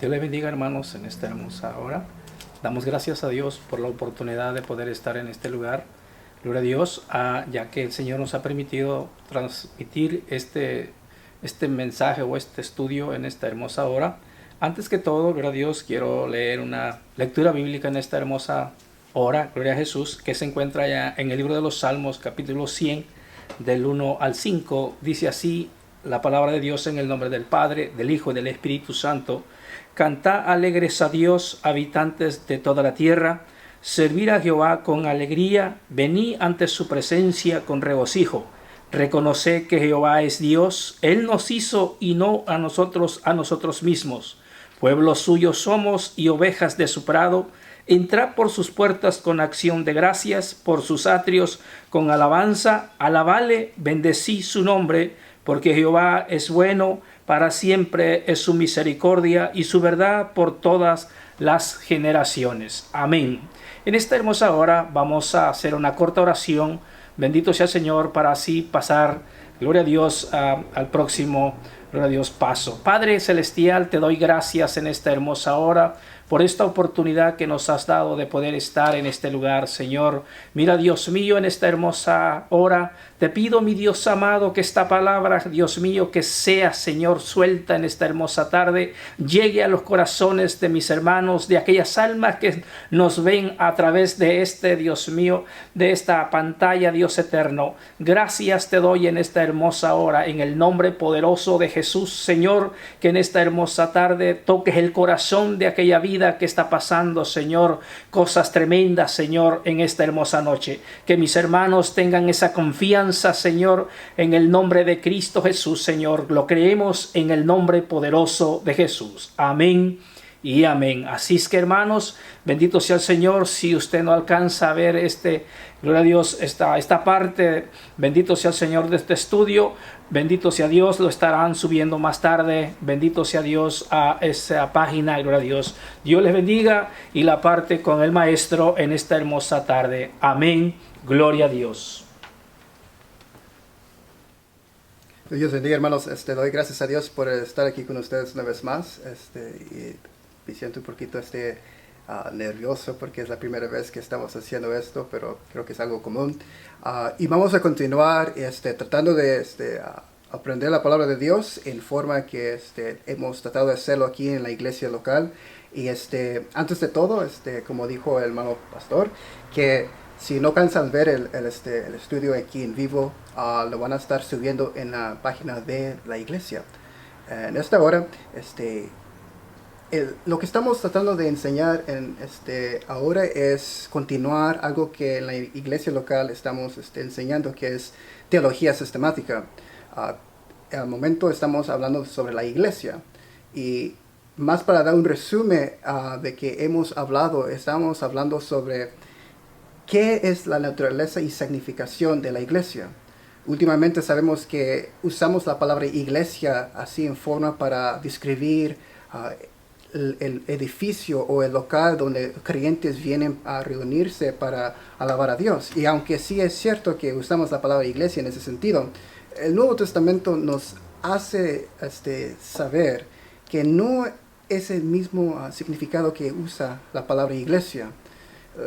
Dios les bendiga, hermanos, en esta hermosa hora. Damos gracias a Dios por la oportunidad de poder estar en este lugar. Gloria a Dios, ya que el Señor nos ha permitido transmitir este mensaje o este estudio en esta hermosa hora. Antes que todo, gloria a Dios, quiero leer una lectura bíblica en esta hermosa hora, gloria a Jesús, que se encuentra ya en el libro de los Salmos, capítulo 100, del 1 al 5. Dice así la palabra de Dios: en el nombre del Padre, del Hijo y del Espíritu Santo. Cantad alegres a Dios, habitantes de toda la tierra. Servir a Jehová con alegría, venid ante su presencia con regocijo. Reconoced que Jehová es Dios, Él nos hizo y no a nosotros mismos. Pueblo suyo somos y ovejas de su prado. Entrad por sus puertas con acción de gracias, por sus atrios con alabanza. Alabale, bendecí su nombre, porque Jehová es bueno, para siempre es su misericordia y su verdad por todas las generaciones. Amén. En esta hermosa hora vamos a hacer una corta oración. Bendito sea el Señor, para así pasar, gloria a Dios, al próximo, gloria a Dios, paso. Padre Celestial, te doy gracias en esta hermosa hora por esta oportunidad que nos has dado de poder estar en este lugar, Señor. Mira, Dios mío, en esta hermosa hora, te pido, mi Dios amado, que esta palabra, Dios mío, que sea, Señor, suelta en esta hermosa tarde, llegue a los corazones de mis hermanos, de aquellas almas que nos ven a través de Dios mío, de esta pantalla, Dios eterno. Gracias te doy en esta hermosa hora, en el nombre poderoso de Jesús, Señor, que en esta hermosa tarde toques el corazón de aquella vida que está pasando, Señor, cosas tremendas, Señor, en esta hermosa noche. Que mis hermanos tengan esa confianza, Señor, en el nombre de Cristo Jesús, Señor. Lo creemos en el nombre poderoso de Jesús. Amén y amén. Así es que, hermanos, bendito sea el Señor. Si usted no alcanza a ver gloria a Dios, esta parte, bendito sea el Señor de este estudio, bendito sea Dios, lo estarán subiendo más tarde. Bendito sea Dios a esa página, gloria a Dios. Dios les bendiga y la parte con el maestro en esta hermosa tarde. Amén, gloria a Dios. Dios bendiga, hermanos. Doy gracias a Dios por estar aquí con ustedes una vez más. Y me siento un poquito nervioso porque es la primera vez que estamos haciendo esto, pero creo que es algo común. Y vamos a continuar tratando de aprender la palabra de Dios en forma que hemos tratado de hacerlo aquí en la iglesia local. Y antes de todo, como dijo el hermano pastor, que si no cansan ver el estudio aquí en vivo, lo van a estar subiendo en la página de la iglesia. En esta hora, lo que estamos tratando de enseñar ahora es continuar algo que en la iglesia local estamos enseñando, que es teología sistemática. Al momento estamos hablando sobre la iglesia, y más para dar un resumen de que estamos hablando sobre qué es la naturaleza y significación de la iglesia. Últimamente sabemos que usamos la palabra iglesia así en forma para describir el edificio o el local donde creyentes vienen a reunirse para alabar a Dios. Y aunque sí es cierto que usamos la palabra iglesia en ese sentido, el Nuevo Testamento nos hace saber que no es el mismo significado que usa la palabra iglesia.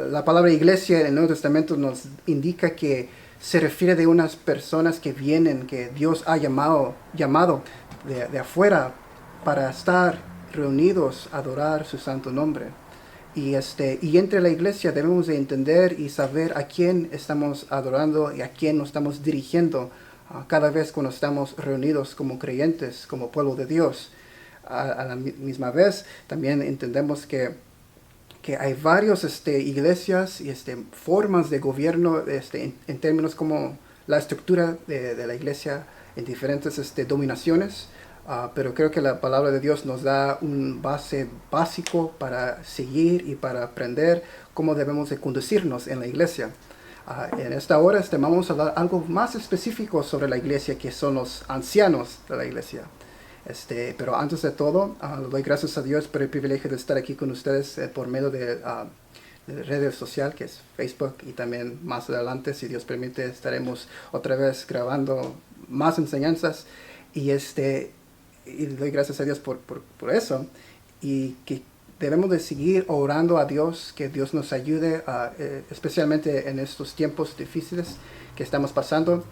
La palabra iglesia en el Nuevo Testamento nos indica que se refiere de unas personas que vienen, que Dios ha llamado de afuera para estar reunidos a adorar su santo nombre. Y entre la iglesia debemos de entender y saber a quién estamos adorando y a quién nos estamos dirigiendo cada vez cuando estamos reunidos como creyentes, como pueblo de Dios. A la misma vez también entendemos que hay varias iglesias y formas de gobierno en términos como la estructura de la iglesia en diferentes dominaciones. Pero creo que la palabra de Dios nos da un base básico para seguir y para aprender cómo debemos de conducirnos en la iglesia. En esta hora vamos a hablar algo más específico sobre la iglesia, que son los ancianos de la iglesia. Pero antes de todo, le doy gracias a Dios por el privilegio de estar aquí con ustedes por medio de redes sociales, que es Facebook, y también más adelante, si Dios permite, estaremos otra vez grabando más enseñanzas. Y le doy gracias a Dios por eso. y que debemos de seguir orando a Dios, que Dios nos ayude, especialmente en estos tiempos difíciles que estamos pasando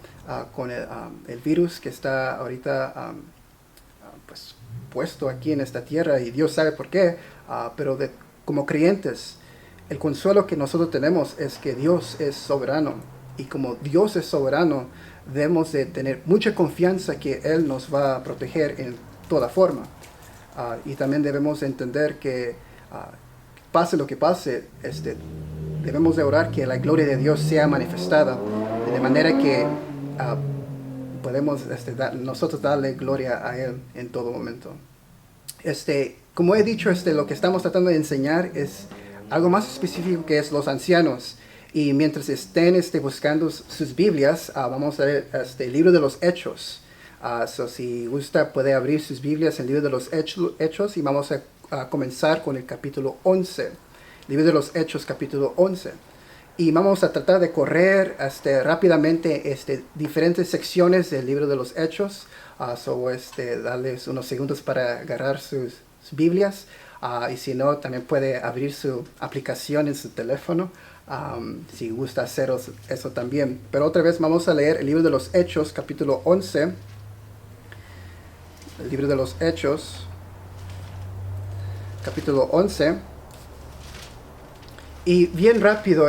con el virus que está ahorita pues, puesto aquí en esta tierra, y Dios sabe por qué, pero como creyentes, el consuelo que nosotros tenemos es que Dios es soberano, y como Dios es soberano, debemos de tener mucha confianza que Él nos va a proteger en toda forma. Y también debemos entender que pase lo que pase, debemos de orar que la gloria de Dios sea manifestada, de manera que podemos nosotros darle gloria a Él en todo momento. Como he dicho, lo que estamos tratando de enseñar es algo más específico, que es los ancianos. Y mientras estén buscando sus Biblias, vamos a ver el libro de los Hechos. Si gusta, puede abrir sus Biblias en el libro de los Hechos, y vamos a comenzar con el capítulo 11. Libro de los Hechos, capítulo 11. Y vamos a tratar de correr rápidamente diferentes secciones del libro de los Hechos. Darles unos segundos para agarrar sus Biblias. Y si no, también puede abrir su aplicación en su teléfono. Si gusta hacer eso también. Pero otra vez vamos a leer el libro de los Hechos, capítulo 11. El libro de los Hechos, capítulo 11. Y bien rápido,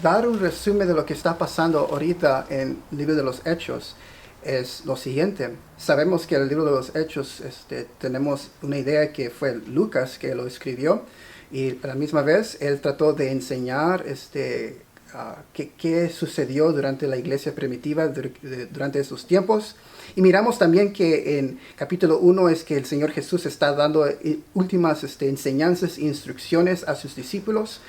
dar un resumen de lo que está pasando ahorita en el libro de los Hechos es lo siguiente. Sabemos que en el libro de los Hechos tenemos una idea que fue Lucas que lo escribió, y a la misma vez él trató de enseñar qué sucedió durante la iglesia primitiva durante esos tiempos. Y miramos también que en capítulo 1 es que el Señor Jesús está dando últimas enseñanzas e instrucciones a sus discípulos,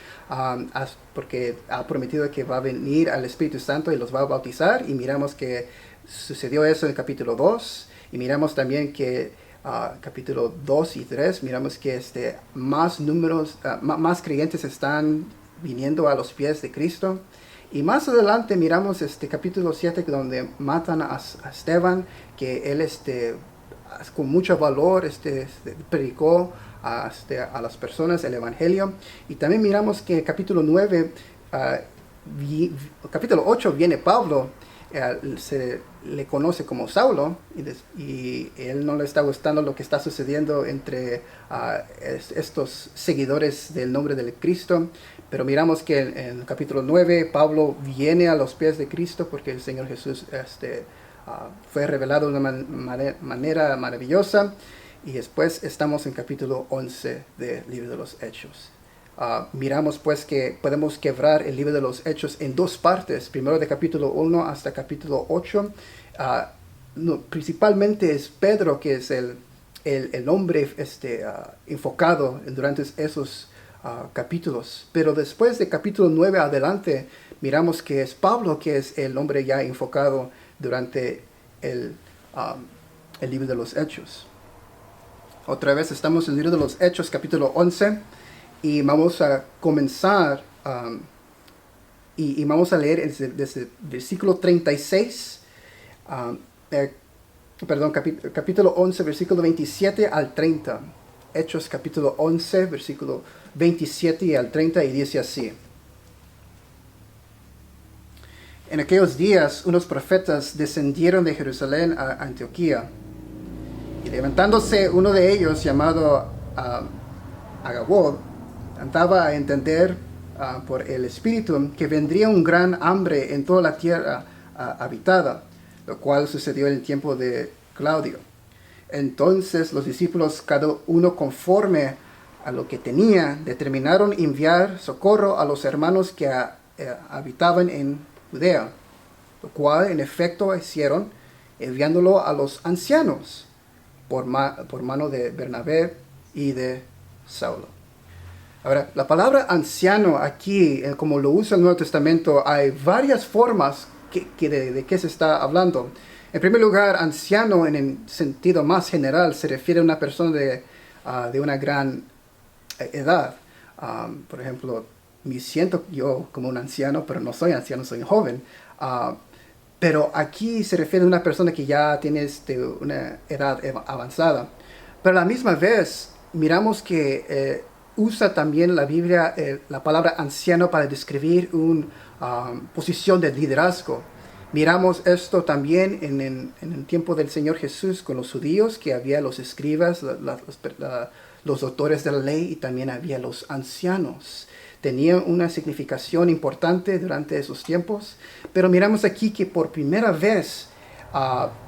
porque ha prometido que va a venir al Espíritu Santo y los va a bautizar. Y miramos que sucedió eso en el capítulo 2. Y miramos también que capítulo 2 y 3, miramos que más creyentes están viniendo a los pies de Cristo. Y más adelante miramos capítulo 7, donde matan a Esteban, que él con mucho valor predicó a las personas el Evangelio. Y también miramos que capítulo 9, capítulo 8 viene Pablo, se le conoce como Saulo, y él no le está gustando lo que está sucediendo entre estos seguidores del nombre del Cristo. Pero miramos que en el capítulo 9 Pablo viene a los pies de Cristo, porque el Señor Jesús fue revelado de una manera maravillosa. Y después estamos en capítulo 11 del libro de los Hechos. Miramos pues que podemos quebrar el libro de los Hechos en dos partes. Primero de capítulo 1 hasta capítulo 8. Principalmente es Pedro que es el hombre enfocado durante esos capítulos. Pero después de capítulo 9 adelante, miramos que es Pablo que es el hombre ya enfocado durante el libro de los Hechos. Otra vez estamos en el libro de los Hechos, capítulo 11. Y vamos a comenzar y vamos a leer desde el versículo 36, capítulo 11, versículo 27 al 30. Hechos capítulo 11, versículo 27 al 30, y dice así. En aquellos días unos profetas descendieron de Jerusalén a Antioquía, y levantándose uno de ellos llamado Agabod, daba a entender por el Espíritu que vendría un gran hambre en toda la tierra habitada, lo cual sucedió en el tiempo de Claudio. Entonces los discípulos, cada uno conforme a lo que tenía, determinaron enviar socorro a los hermanos que habitaban en Judea, lo cual en efecto hicieron, enviándolo a los ancianos por mano de Bernabé y de Saulo. Ahora, la palabra anciano aquí, como lo usa el Nuevo Testamento, hay varias formas de qué se está hablando. En primer lugar, anciano en el sentido más general se refiere a una persona de una gran edad. Por ejemplo, me siento yo como un anciano, pero no soy anciano, soy joven. Pero aquí se refiere a una persona que ya tiene una edad avanzada. Pero a la misma vez, miramos que usa también la Biblia la palabra anciano para describir una posición de liderazgo. Miramos esto también en el tiempo del Señor Jesús con los judíos, que había los escribas, los doctores de la ley, y también había los ancianos. Tenían una significación importante durante esos tiempos, pero miramos aquí que por primera vez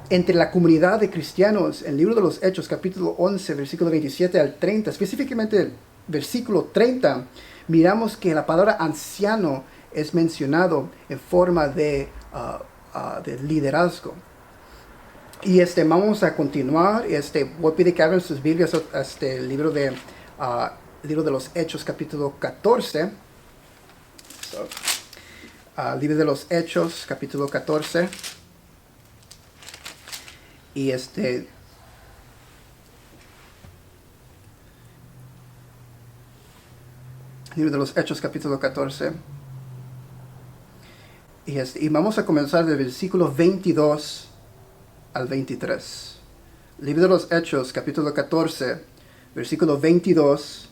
entre la comunidad de cristianos, en el libro de los Hechos, capítulo 11, versículo 27 al 30, específicamente el versículo 30, miramos que la palabra anciano es mencionado en forma de liderazgo. Y vamos a continuar. Voy a pedir que abran sus Biblias a el libro de los Hechos, capítulo 14. Libro de los Hechos, capítulo 14. Y libro de los Hechos, capítulo 14. Y vamos a comenzar del versículo 22 al 23. Libro de los Hechos, capítulo 14, versículo 22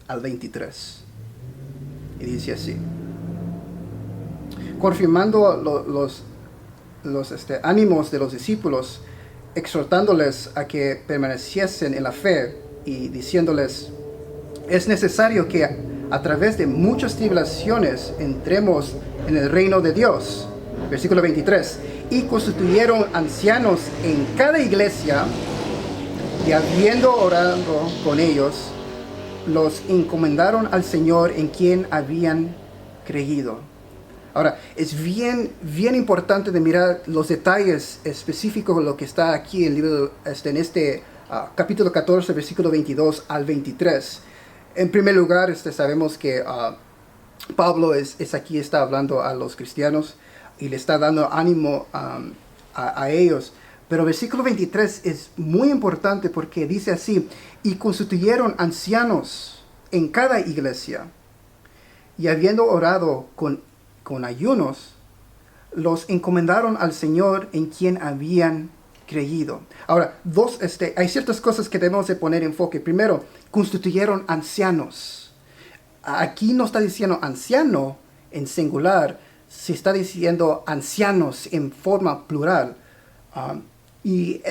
al 23. Y dice así: confirmando los ánimos de los discípulos, exhortándoles a que permaneciesen en la fe y diciéndoles: es necesario que a través de muchas tribulaciones entremos en el reino de Dios. Versículo 23. Y constituyeron ancianos en cada iglesia, y habiendo orado con ellos, los encomendaron al Señor en quien habían creído. Ahora, es bien importante de mirar los detalles específicos de lo que está aquí en el libro, en capítulo 14, versículo 22 al 23. En primer lugar, sabemos que Pablo aquí está hablando a los cristianos y le está dando ánimo a ellos. Pero versículo 23 es muy importante porque dice así: y constituyeron ancianos en cada iglesia, y habiendo orado con ayunos, los encomendaron al Señor en quien habían creído. Ahora, hay ciertas cosas que debemos de poner enfoque. Primero, constituyeron ancianos. Aquí no está diciendo anciano en singular, se está diciendo ancianos en forma plural. Y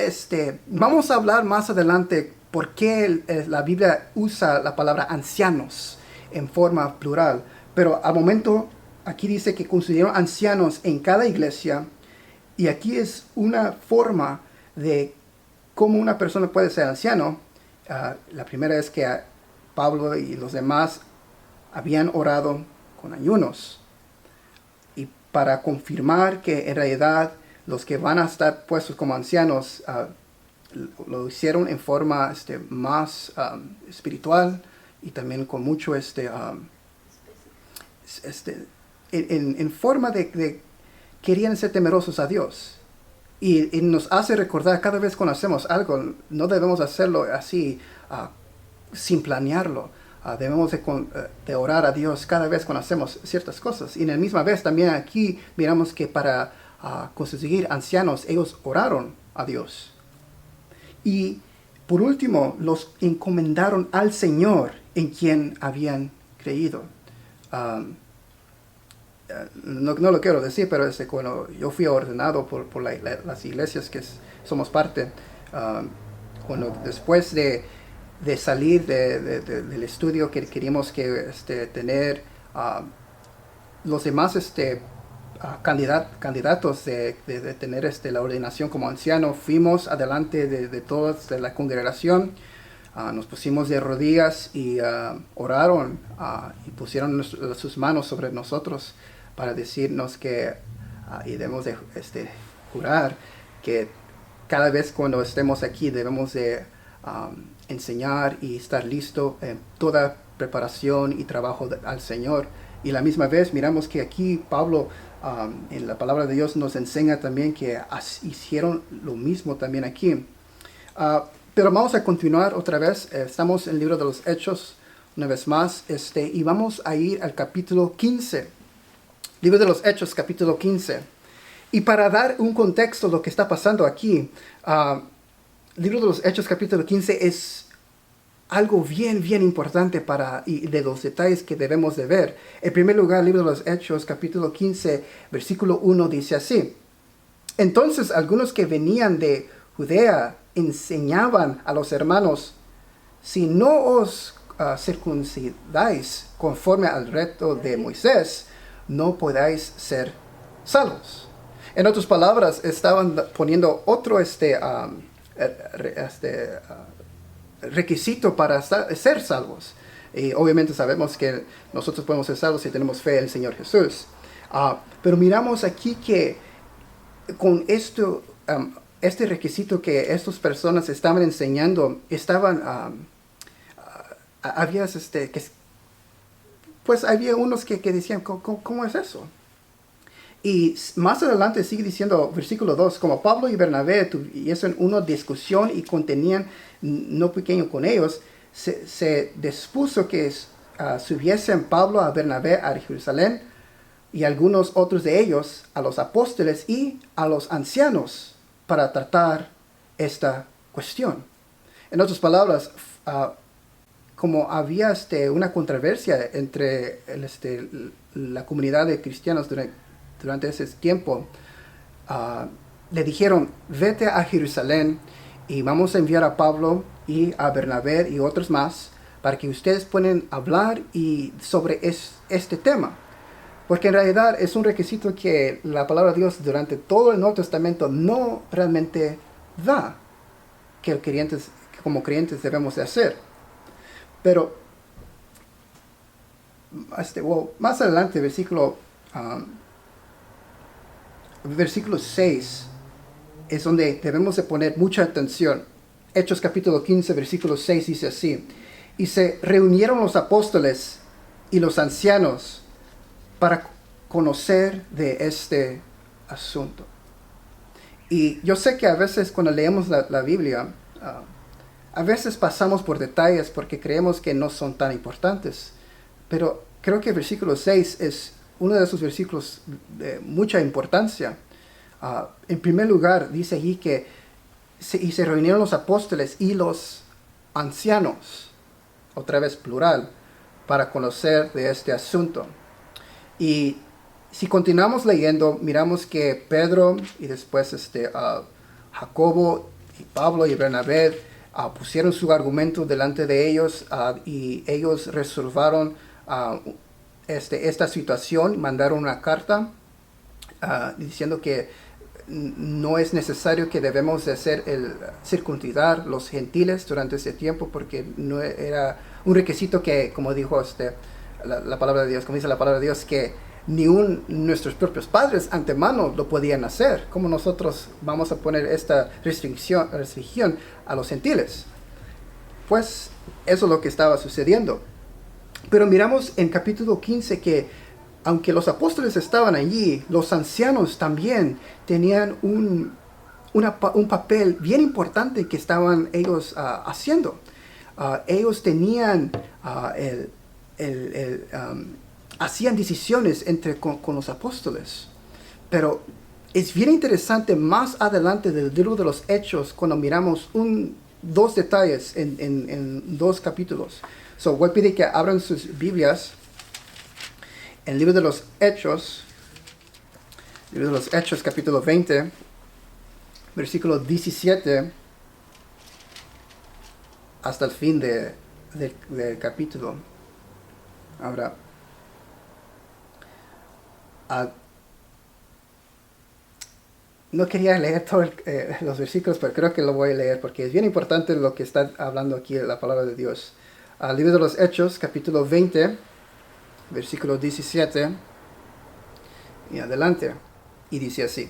vamos a hablar más adelante por qué la Biblia usa la palabra ancianos en forma plural. Pero al momento, aquí dice que consideraron ancianos en cada iglesia. Y aquí es una forma de cómo una persona puede ser anciano. La primera es que Pablo y los demás habían orado con ayunos. Y para confirmar que en realidad los que van a estar puestos como ancianos lo hicieron en forma más espiritual, y también con mucho en forma de querían ser temerosos a Dios. Y nos hace recordar cada vez cuando hacemos algo, no debemos hacerlo así sin planearlo. Debemos de orar a Dios cada vez cuando hacemos ciertas cosas. Y en la misma vez también aquí miramos que para conseguir ancianos, ellos oraron a Dios. Y por último, los encomendaron al Señor en quien habían creído. No lo quiero decir, pero cuando yo fui ordenado por las iglesias que somos parte, cuando después de salir del estudio que queríamos que tener los demás candidatos de tener la ordenación como anciano, fuimos adelante de todos de la congregación. Nos pusimos de rodillas y oraron y pusieron sus manos sobre nosotros para decirnos que y debemos de jurar que cada vez cuando estemos aquí debemos de enseñar y estar listo en toda preparación y trabajo al Señor. Y la misma vez miramos que aquí Pablo en la palabra de Dios nos enseña también que hicieron lo mismo también aquí. Pero vamos a continuar otra vez. Estamos en el libro de los Hechos una vez más, y vamos a ir al capítulo 15. Libro de los Hechos, capítulo 15. Y para dar un contexto de lo que está pasando aquí, libro de los Hechos, capítulo 15 es algo bien importante y de los detalles que debemos de ver. En primer lugar, el libro de los Hechos, capítulo 15, versículo 1, dice así: entonces algunos que venían de Judea enseñaban a los hermanos: si no os circuncidáis conforme al reto de Moisés, no podáis ser salvos. En otras palabras, estaban poniendo otro requisito para ser salvos. Y obviamente sabemos que nosotros podemos ser salvos si tenemos fe en el Señor Jesús. Pero miramos aquí que con esto, este requisito que estas personas estaban enseñando, había unos que decían: ¿cómo es eso? Y más adelante sigue diciendo, versículo 2, como Pablo y Bernabé tuviesen una discusión y contenían no pequeño con ellos, se dispuso que subiesen Pablo a Bernabé a Jerusalén, y algunos otros de ellos a los apóstoles y a los ancianos para tratar esta cuestión. En otras palabras, como había una controversia entre la comunidad de cristianos durante ese tiempo, le dijeron: vete a Jerusalén y vamos a enviar a Pablo y a Bernabé y otros más para que ustedes puedan hablar sobre este tema. Porque en realidad es un requisito que la palabra de Dios durante todo el Nuevo Testamento no realmente da, que como creyentes debemos de hacer. Pero más adelante, versículo 6 es donde debemos de poner mucha atención. Hechos capítulo 15, versículo 6 dice así: y se reunieron los apóstoles y los ancianos para conocer de este asunto. Y yo sé que a veces cuando leemos la Biblia, a veces pasamos por detalles porque creemos que no son tan importantes. Pero creo que el versículo 6 es uno de esos versículos de mucha importancia. En primer lugar, dice allí que se reunieron los apóstoles y los ancianos, otra vez plural, para conocer de este asunto. Y si continuamos leyendo, miramos que Pedro y después Jacobo y Pablo y Bernabé pusieron su argumento delante de ellos, y ellos resolvieron esta situación, mandaron una carta diciendo que no es necesario que debemos de circuncidar los gentiles durante ese tiempo, porque no era un requisito que, como dijo la palabra de Dios, como dice la palabra de Dios, que nuestros propios padres antemano lo podían hacer. ¿Cómo nosotros vamos a poner esta restricción a los gentiles? Pues eso es lo que estaba sucediendo. Pero miramos en capítulo 15 que aunque los apóstoles estaban allí, los ancianos también tenían un papel bien importante que estaban ellos haciendo. Ellos tenían hacían decisiones con los apóstoles. Pero es bien interesante más adelante del libro de los Hechos, cuando miramos dos detalles en dos capítulos. Voy a pedir que abran sus Biblias en el libro de los Hechos, capítulo 20, versículo 17, hasta el fin del capítulo. Ahora, no quería leer todos los versículos, pero creo que lo voy a leer porque es bien importante lo que está hablando aquí la palabra de Dios. Al libro de los Hechos, capítulo 20, versículo 17 y adelante. Y dice así.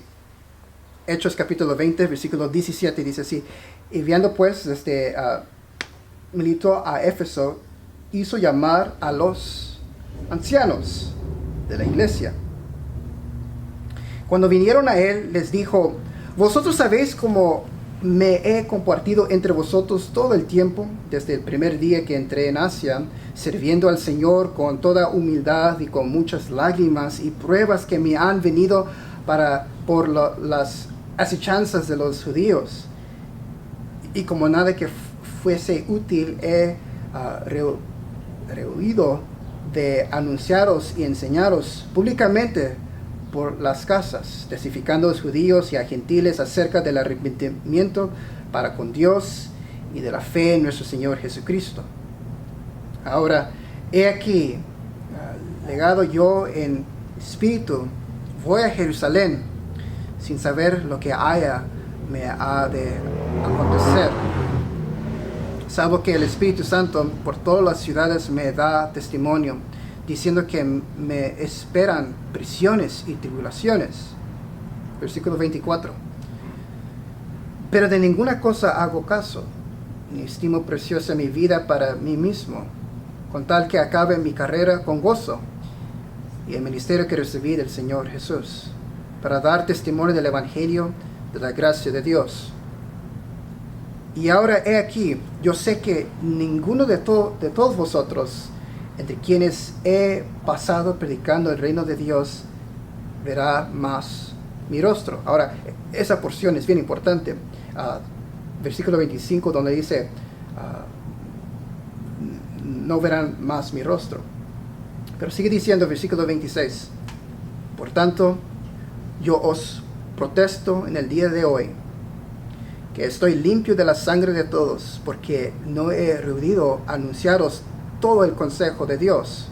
Hechos capítulo 20, versículo 17 dice así: y viendo pues Milito a Éfeso, hizo llamar a los ancianos de la iglesia. Cuando vinieron a él, les dijo: vosotros sabéis cómo me he compartido entre vosotros todo el tiempo, desde el primer día que entré en Asia, sirviendo al Señor con toda humildad y con muchas lágrimas y pruebas que me han venido por las asechanzas de los judíos. Y como nada que fuese útil, he rehuido de anunciaros y enseñaros públicamente por las casas, testificando a los judíos y a gentiles acerca del arrepentimiento para con Dios y de la fe en nuestro Señor Jesucristo. Ahora, he aquí, legado yo en espíritu, voy a Jerusalén sin saber lo que me ha de acontecer, salvo que el Espíritu Santo por todas las ciudades me da testimonio, diciendo que me esperan prisiones y tribulaciones. Versículo 24. Pero de ninguna cosa hago caso, ni estimo preciosa mi vida para mí mismo, con tal que acabe mi carrera con gozo y el ministerio que recibí del Señor Jesús, para dar testimonio del Evangelio de la gracia de Dios. Y ahora he aquí, yo sé que ninguno de todos vosotros, entre quienes he pasado predicando el reino de Dios, verá más mi rostro. Ahora, esa porción es bien importante. Versículo 25, donde dice, no verán más mi rostro. Pero sigue diciendo, versículo 26, por tanto, yo os protesto en el día de hoy, que estoy limpio de la sangre de todos, porque no he rehuido anunciaros todo el consejo de Dios.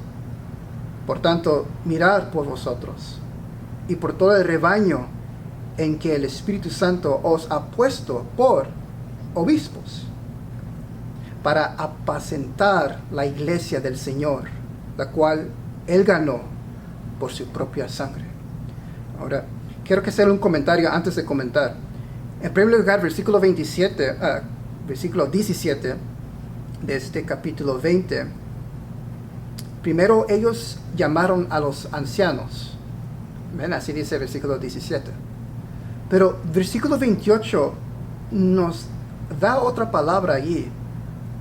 Por tanto, mirad por vosotros y por todo el rebaño en que el Espíritu Santo os ha puesto por obispos, para apacentar la iglesia del Señor, la cual Él ganó por su propia sangre. Ahora, quiero que hacer un comentario antes de comentar. En primer lugar, versículo 17 de este capítulo 20. Primero ellos llamaron a los ancianos. ¿Ven? Así dice el versículo 17. Pero versículo 28 nos da otra palabra allí.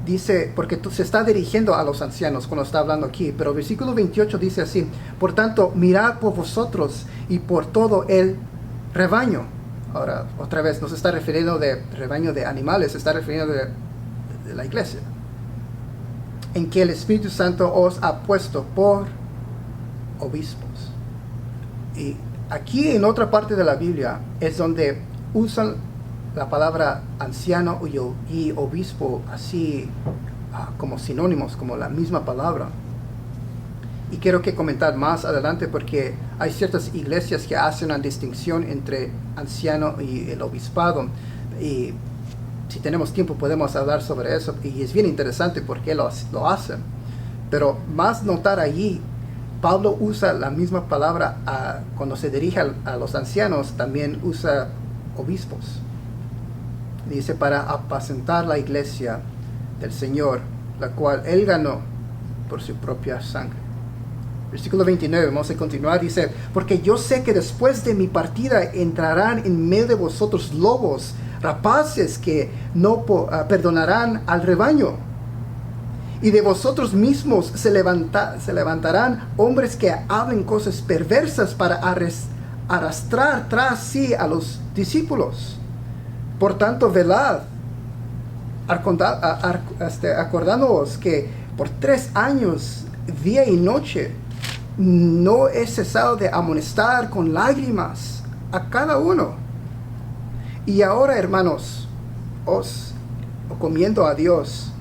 Dice, porque se está dirigiendo a los ancianos cuando está hablando aquí, pero versículo 28 dice así: por tanto, mirad por vosotros y por todo el rebaño. Ahora, otra vez, no se está refiriendo de rebaño de animales, se está refiriendo de la iglesia, en que el Espíritu Santo os ha puesto por obispos. Y aquí en otra parte de la Biblia es donde usan la palabra anciano y obispo así como sinónimos, como la misma palabra. Y quiero que comentar más adelante porque hay ciertas iglesias que hacen una distinción entre anciano y el obispado. Y si tenemos tiempo podemos hablar sobre eso. Y es bien interesante por qué lo hacen. Pero más notar allí, Pablo usa la misma palabra cuando se dirige a los ancianos, también usa obispos. Dice, para apacentar la iglesia del Señor, la cual Él ganó por su propia sangre. Versículo 29, vamos a continuar, dice, porque yo sé que después de mi partida entrarán en medio de vosotros lobos, rapaces que no perdonarán al rebaño. Y de vosotros mismos se levantarán hombres que hablen cosas perversas para arrastrar tras sí a los discípulos. Por tanto, velad, acordándoos que por 3 años, día y noche, no he cesado de amonestar con lágrimas a cada uno. Y ahora, hermanos, os encomiendo a Dios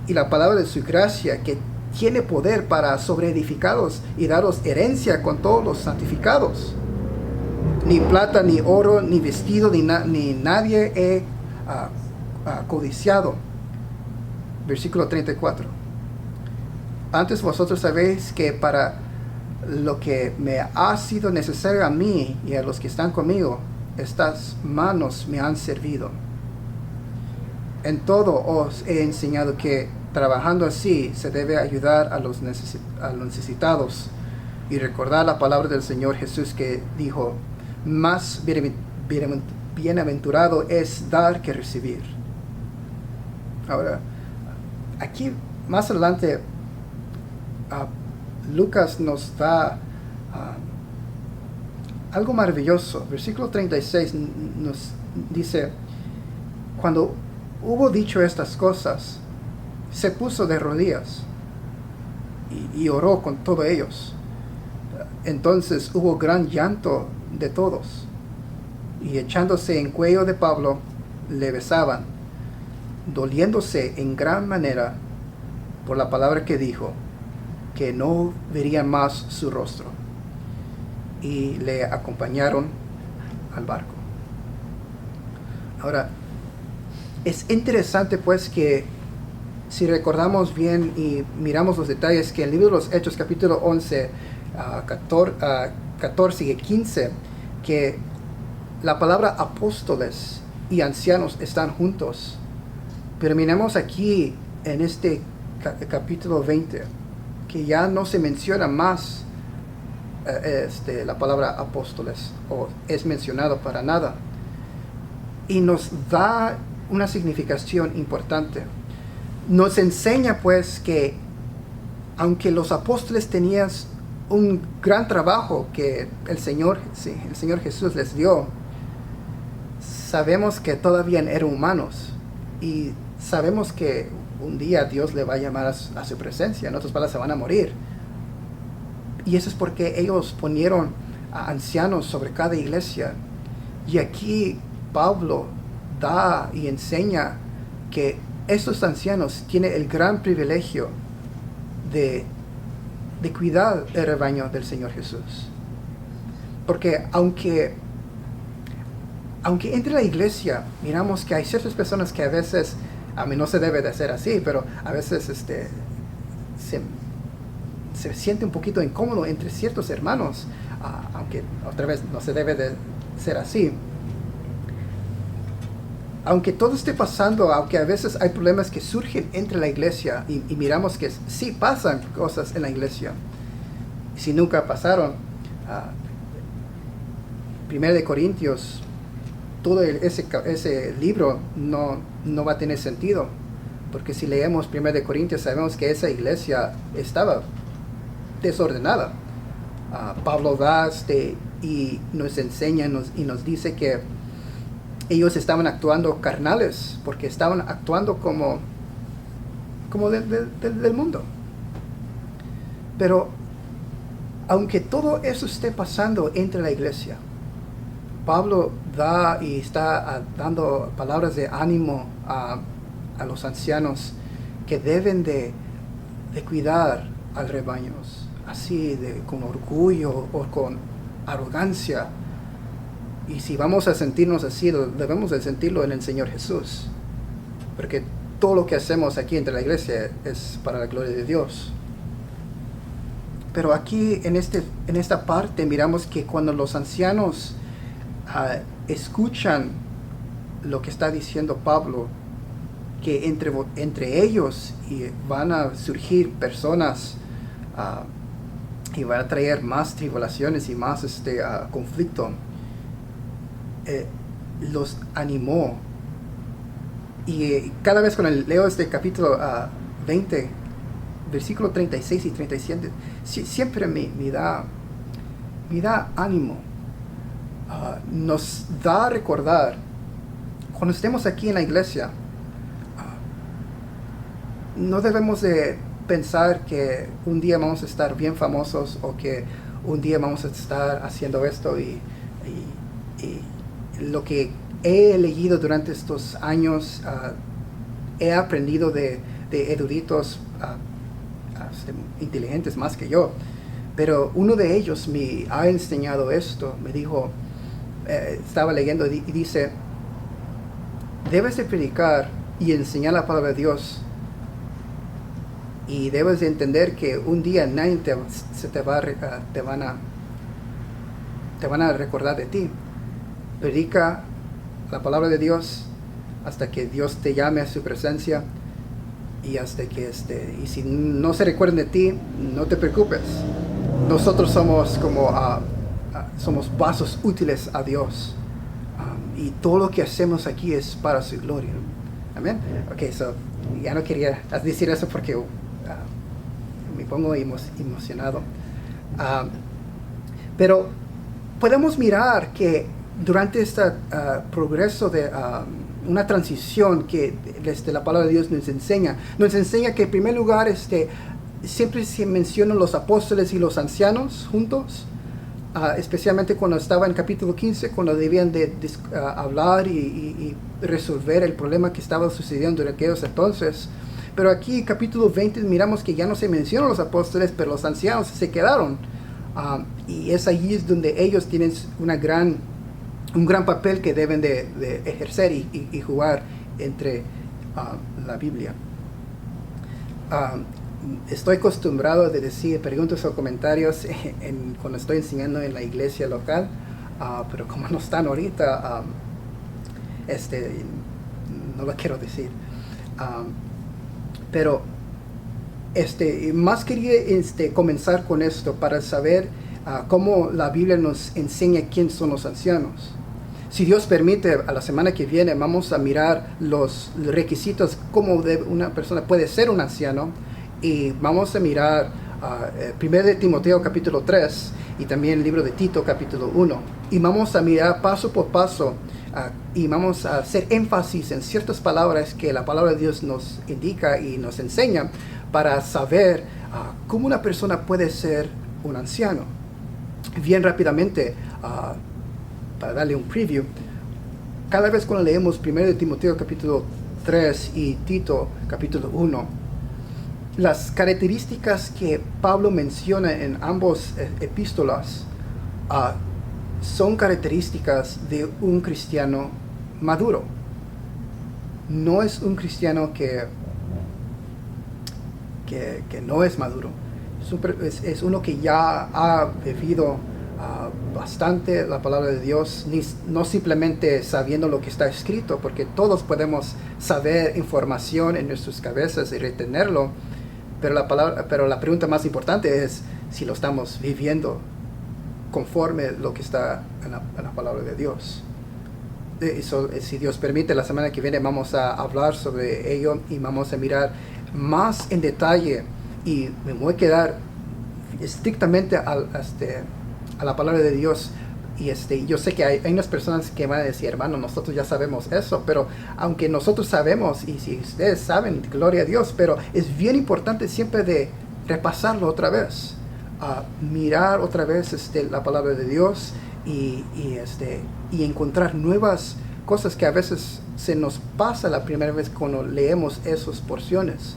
y la palabra de su gracia, que tiene poder para sobreedificaros y daros herencia con todos los santificados. Ni plata, ni oro, ni vestido, ni nadie he codiciado. Versículo 34. Antes vosotros sabéis que para lo que me ha sido necesario a mí y a los que están conmigo, estas manos me han servido. En todo os he enseñado que trabajando así se debe ayudar a los necesitados y recordar la palabra del Señor Jesús, que dijo: más bienaventurado es dar que recibir. Ahora, aquí más adelante Lucas nos da algo maravilloso. Versículo 36 nos dice: cuando hubo dicho estas cosas, se puso de rodillas y oró con todos ellos. Entonces hubo gran llanto de todos, y echándose en cuello de Pablo, le besaban, doliéndose en gran manera por la palabra que dijo, que no verían más su rostro, y le acompañaron al barco. Ahora, es interesante pues que si recordamos bien y miramos los detalles, que en el libro de los Hechos capítulo 11, 14 y 15, que la palabra apóstoles y ancianos están juntos. Pero miremos aquí en este capítulo 20, que ya no se menciona más la palabra apóstoles, o es mencionado para nada. Y nos da una significación importante. Nos enseña pues que aunque los apóstoles tenían un gran trabajo que el Señor Jesús les dio, sabemos que todavía eran humanos, y sabemos que un día Dios le va a llamar a su presencia. En otras palabras, se van a morir. Y eso es porque ellos ponieron a ancianos sobre cada iglesia. Y aquí Pablo da y enseña que estos ancianos tienen el gran privilegio de cuidar el rebaño del Señor Jesús. Porque aunque entre la iglesia miramos que hay ciertas personas que a veces, a mí no se debe de hacer así, pero a veces se siente un poquito incómodo entre ciertos hermanos, aunque otra vez no se debe de ser así. Aunque todo esté pasando, aunque a veces hay problemas que surgen entre la iglesia, y miramos que sí pasan cosas en la iglesia, si nunca pasaron, 1 de Corintios, todo ese libro no va a tener sentido, porque si leemos 1 de Corintios sabemos que esa iglesia estaba desordenada. Pablo da y nos enseña y nos dice que ellos estaban actuando carnales, porque estaban actuando como del mundo. Pero aunque todo eso esté pasando entre la iglesia, Pablo da y está dando palabras de ánimo a los ancianos, que deben de cuidar al rebaño, así con orgullo o con arrogancia. Y si vamos a sentirnos así, debemos de sentirlo en el Señor Jesús, porque todo lo que hacemos aquí entre la iglesia es para la gloria de Dios. Pero aquí en esta parte miramos que cuando los ancianos escuchan lo que está diciendo Pablo, que entre ellos van a surgir personas y van a traer más tribulaciones y más conflicto, los animó. Y cada vez cuando leo este capítulo 20, versículo 36 y 37, siempre me da ánimo. Nos da a recordar, cuando estemos aquí en la iglesia, no debemos de pensar que un día vamos a estar bien famosos, o que un día vamos a estar haciendo esto, y lo que he leído durante estos años, he aprendido de eruditos inteligentes más que yo, pero uno de ellos me ha enseñado esto. Me dijo, estaba leyendo y dice, debes de predicar y enseñar la palabra de Dios, y debes de entender que un día nadie te van a recordar de ti. Predica la palabra de Dios hasta que Dios te llame a su presencia, y hasta que y si no se recuerden de ti, no te preocupes. Nosotros somos somos vasos útiles a Dios, y todo lo que hacemos aquí es para su gloria. Amén. Ok, ya no quería decir eso porque me pongo emocionado. Pero podemos mirar que durante este progreso una transición que la palabra de Dios nos enseña. Nos enseña que en primer lugar siempre se mencionan los apóstoles y los ancianos juntos, especialmente cuando estaba en capítulo 15, cuando debían de hablar y resolver el problema que estaba sucediendo en aquellos entonces. Pero aquí, capítulo 20, miramos que ya no se mencionan los apóstoles, pero los ancianos se quedaron. Y es allí donde ellos tienen un gran papel que deben de ejercer y jugar entre la Biblia. Estoy acostumbrado a decir preguntas o comentarios cuando estoy enseñando en la iglesia local, pero como no están ahorita, no lo quiero decir. Pero más quería comenzar con esto para saber cómo la Biblia nos enseña quién son los ancianos. Si Dios permite, a la semana que viene vamos a mirar los requisitos, cómo una persona puede ser un anciano, y vamos a mirar 1 de Timoteo capítulo 3 y también el libro de Tito capítulo 1, y vamos a mirar paso por paso y vamos a hacer énfasis en ciertas palabras que la palabra de Dios nos indica y nos enseña para saber cómo una persona puede ser un anciano. Bien rápidamente, para darle un preview, cada vez cuando leemos 1 de Timoteo capítulo 3 y Tito capítulo 1, las características que Pablo menciona en ambos epístolas son características de un cristiano maduro. No es un cristiano que no es maduro. Es uno que ya ha vivido bastante la palabra de Dios, no simplemente sabiendo lo que está escrito, porque todos podemos saber información en nuestras cabezas y retenerlo, pero la pregunta más importante es si lo estamos viviendo conforme lo que está en la palabra de Dios. Si Dios permite, la semana que viene vamos a hablar sobre ello y vamos a mirar más en detalle, y me voy a quedar estrictamente a la palabra de Dios. Y yo sé que hay unas personas que van a decir, hermano, nosotros ya sabemos eso, pero aunque nosotros sabemos, y si ustedes saben, gloria a Dios, pero es bien importante siempre de repasarlo otra vez, mirar otra vez la palabra de Dios y encontrar nuevas cosas que a veces se nos pasa la primera vez cuando leemos esas porciones.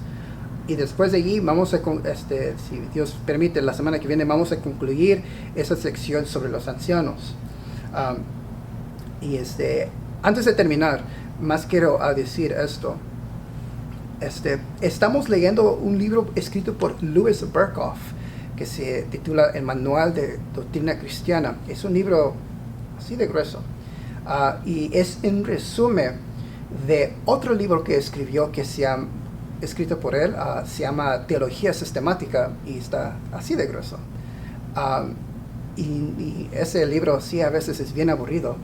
Y después de allí vamos a, si Dios permite, la semana que viene vamos a concluir esa sección sobre los ancianos. Antes de terminar, más quiero decir esto. Estamos leyendo un libro escrito por Louis Berkhof que se titula El Manual de Doctrina Cristiana. Es un libro así de grueso. Y es un resumen de otro libro que escribió que se llama, escrito por él, se llama Teología Sistemática, y está así de grueso. Y ese libro sí a veces es bien aburrido,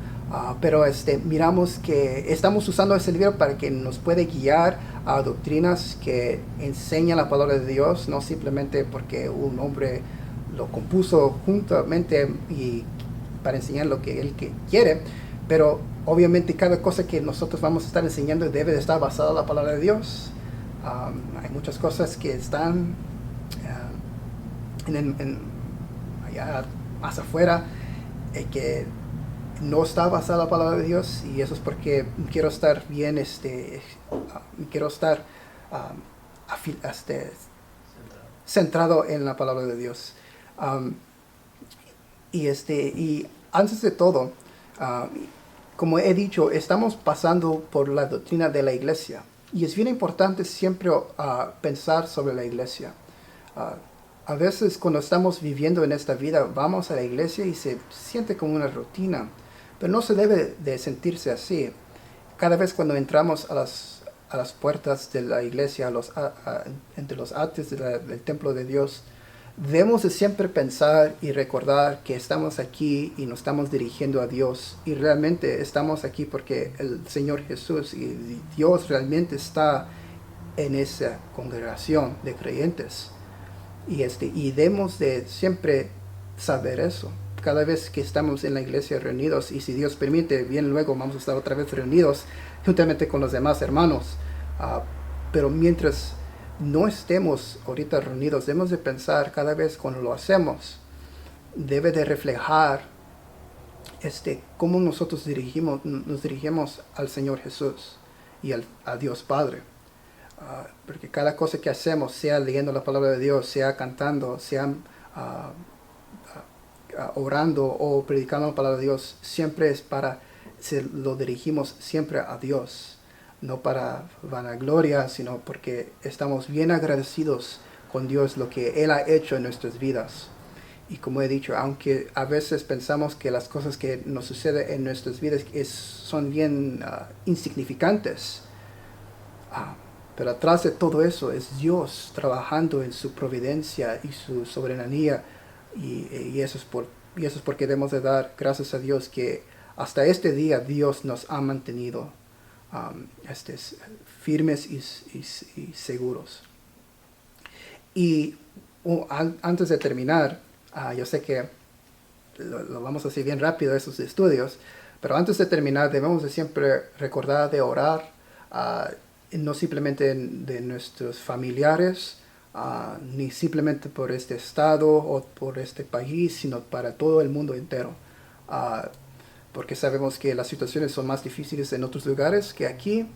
pero miramos que estamos usando ese libro para que nos puede guiar a doctrinas que enseñan la palabra de Dios, no simplemente porque un hombre lo compuso juntamente y para enseñar lo que él quiere, pero obviamente cada cosa que nosotros vamos a estar enseñando debe de estar basada en la palabra de Dios. Hay muchas cosas que están allá más afuera que no está basada en la palabra de Dios, y eso es porque quiero estar bien, quiero estar centrado en la palabra de Dios. Y antes de todo, como he dicho, estamos pasando por la doctrina de la iglesia. Y es bien importante siempre pensar sobre la iglesia. A veces cuando estamos viviendo en esta vida, vamos a la iglesia y se siente como una rutina. Pero no se debe de sentirse así. Cada vez cuando entramos a las puertas de la iglesia, entre los atrios del templo de Dios, debemos de siempre pensar y recordar que estamos aquí y nos estamos dirigiendo a Dios. Y realmente estamos aquí porque el Señor Jesús y Dios realmente está en esa congregación de creyentes. Y debemos de siempre saber eso. cada vez que estamos en la iglesia reunidos, y si Dios permite, bien luego vamos a estar otra vez reunidos juntamente con los demás hermanos. Pero mientras no estemos ahorita reunidos, debemos de pensar cada vez cuando lo hacemos, debe de reflejar cómo nosotros nos dirigimos al Señor Jesús y a Dios Padre. Porque cada cosa que hacemos, sea leyendo la palabra de Dios, sea cantando, sea orando o predicando la palabra de Dios, siempre es lo dirigimos siempre a Dios, no para vanagloria, sino porque estamos bien agradecidos con Dios lo que Él ha hecho en nuestras vidas. Y como he dicho, aunque a veces pensamos que las cosas que nos suceden en nuestras vidas son bien insignificantes, pero atrás de todo eso es Dios trabajando en su providencia y su soberanía, y eso es porque debemos de dar gracias a Dios que hasta este día Dios nos ha mantenido firmes y seguros. Y antes de terminar, yo sé que lo vamos a hacer bien rápido esos estudios, pero antes de terminar debemos de siempre recordar de orar, no simplemente de nuestros familiares, ni simplemente por este estado o por este país, sino para todo el mundo entero. Porque sabemos que las situaciones son más difíciles en otros lugares que aquí,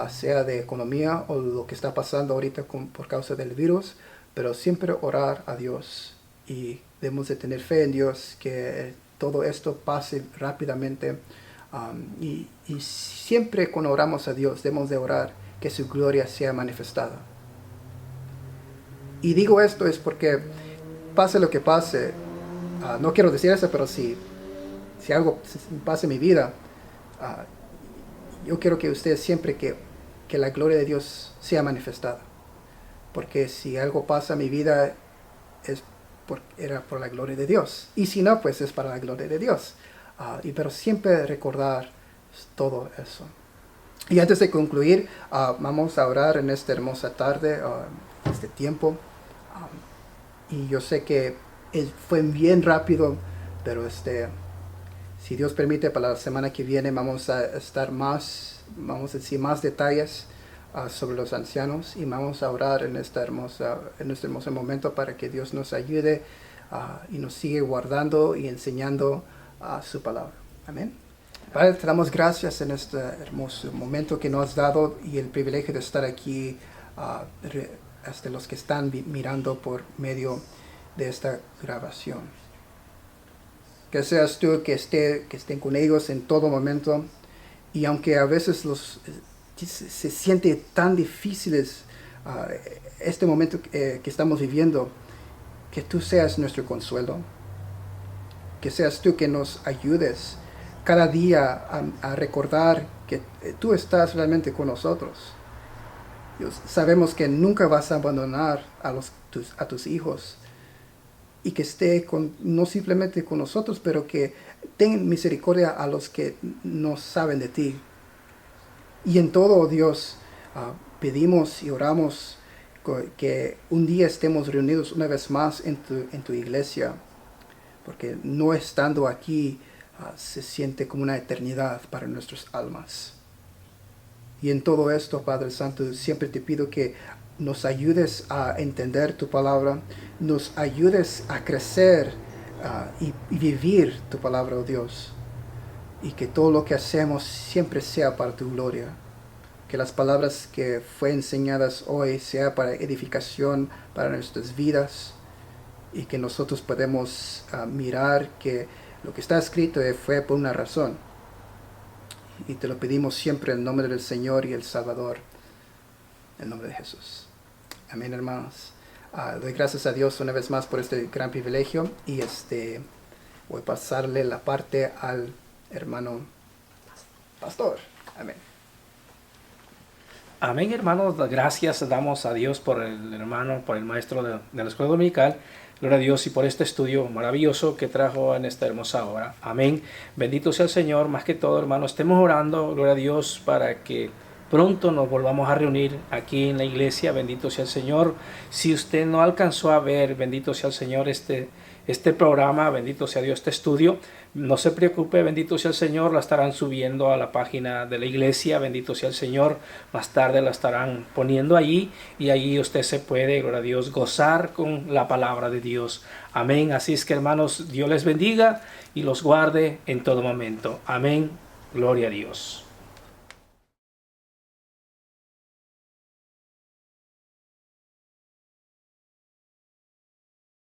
sea de economía o lo que está pasando ahorita por causa del virus, pero siempre orar a Dios, y debemos de tener fe en Dios que todo esto pase rápidamente, y siempre cuando oramos a Dios debemos de orar que su gloria sea manifestada. Y digo esto es porque pase lo que pase, no quiero decir eso, pero si algo pasa en mi vida, yo quiero que ustedes siempre que la gloria de Dios sea manifestada. Porque si algo pasa en mi vida, era por la gloria de Dios. Y si no, pues es para la gloria de Dios. Pero siempre recordar todo eso. Y antes de concluir, vamos a orar en esta hermosa tarde, este tiempo. Y yo sé que fue bien rápido, pero si Dios permite, para la semana que viene vamos a decir más detalles sobre los ancianos, y vamos a orar en este hermoso momento para que Dios nos ayude y nos siga guardando y enseñando su palabra. Amén. Padre, te damos gracias en este hermoso momento que nos has dado y el privilegio de estar aquí, hasta los que están mirando por medio de esta grabación. Que seas tú que estén con ellos en todo momento, y aunque a veces se siente tan difíciles este momento que estamos viviendo, que tú seas nuestro consuelo, que seas tú que nos ayudes cada día a recordar que tú estás realmente con nosotros. Sabemos que nunca vas a abandonar a tus hijos, y que esté no simplemente con nosotros, pero que ten misericordia a los que no saben de ti. Y en todo, Dios, pedimos y oramos que un día estemos reunidos una vez más en tu iglesia, porque no estando aquí se siente como una eternidad para nuestras almas. Y en todo esto, Padre Santo, siempre te pido que nos ayudes a entender tu palabra, nos ayudes a crecer y vivir tu palabra, oh Dios, y que todo lo que hacemos siempre sea para tu gloria. Que las palabras que fue enseñadas hoy sea para edificación para nuestras vidas, y que nosotros podemos mirar que lo que está escrito fue por una razón. Y te lo pedimos siempre en nombre del Señor y el Salvador, en nombre de Jesús. Amén, hermanos. Doy gracias a Dios una vez más por este gran privilegio, y voy a pasarle la parte al hermano pastor. Amén. Amén, hermanos. Gracias damos a Dios por el hermano, por el maestro de la escuela dominical. Gloria a Dios, y por este estudio maravilloso que trajo en esta hermosa hora. Amén. Bendito sea el Señor. Más que todo, hermanos, estemos orando, gloria a Dios, para que pronto nos volvamos a reunir aquí en la iglesia. Bendito sea el Señor. Si usted no alcanzó a ver, bendito sea el Señor, este este programa, bendito sea Dios, este estudio. No se preocupe, bendito sea el Señor, la estarán subiendo a la página de la iglesia, bendito sea el Señor. Más tarde la estarán poniendo allí y allí usted se puede, gloria a Dios, gozar con la palabra de Dios. Amén. Así es que, hermanos, Dios les bendiga y los guarde en todo momento. Amén. Gloria a Dios.